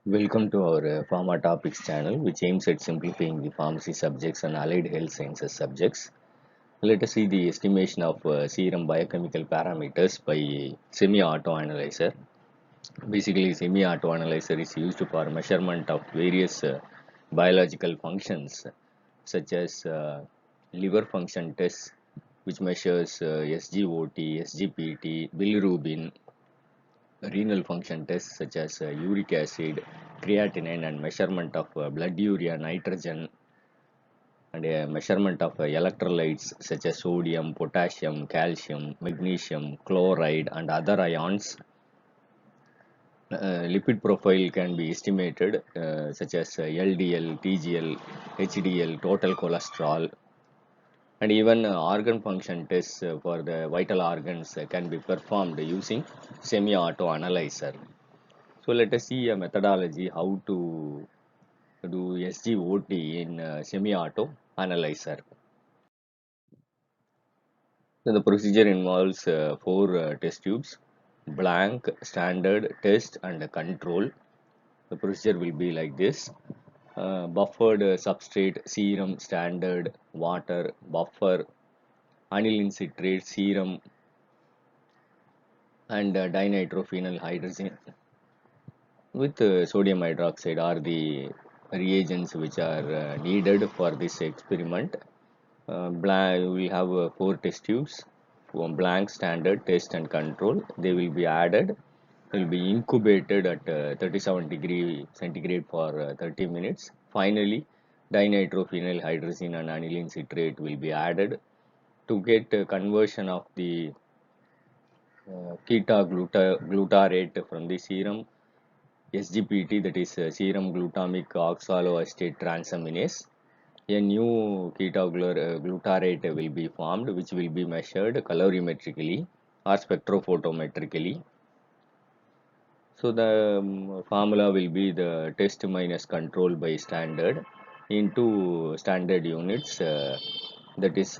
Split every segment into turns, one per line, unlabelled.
Welcome to our Pharma Topics channel, which aims at simplifying the pharmacy subjects and allied health sciences subjects. Let us see the estimation of serum biochemical parameters by semi-autoanalyzer. Basically, semi-autoanalyzer is used for measurement of various biological functions, such as liver function tests, which measures SGOT, SGPT, bilirubin, renal function tests such as uric acid, creatinine, and measurement of blood urea, nitrogen, and measurement of electrolytes such as sodium, potassium, calcium, magnesium, chloride, and other ions. Lipid profile can be estimated such as LDL, TGL, HDL, total cholesterol, and even organ function tests for the vital organs can be performed using semi-auto-analyzer. So let us see a methodology how to do SGOT in semi-auto analyzer. So the procedure involves four test tubes: blank, standard, test, and control. The procedure will be like this: buffered substrate, serum, standard, water, buffer, aniline citrate, serum, and dinitrophenyl hydrazine with sodium hydroxide are the reagents which are needed for this experiment. We have four test tubes, one blank, standard, test, and control. They will be added. Will be incubated at 37 degree centigrade for 30 minutes. Finally, dinitrophenyl hydrazine and aniline citrate will be added to get conversion of the glutarate from the serum SGPT, that is serum glutamic oxaloacetate transaminase. A new glutarate will be formed, which will be measured colorimetrically or spectrophotometrically. So the formula will be the test minus control by standard into standard units, that is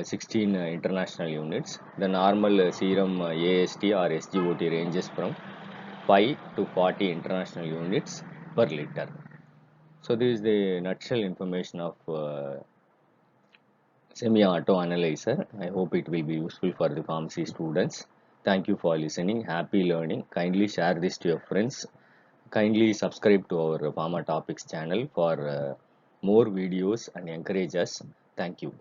16 international units. The normal serum AST or SGOT ranges from 5 to 40 international units per liter. So this is the nutshell information of semi-auto analyzer. I hope it will be useful for the pharmacy students. Thank you for listening. Happy learning. Kindly share this to your friends. Kindly subscribe to our Pharma Topics channel for more videos and encourage us. Thank you.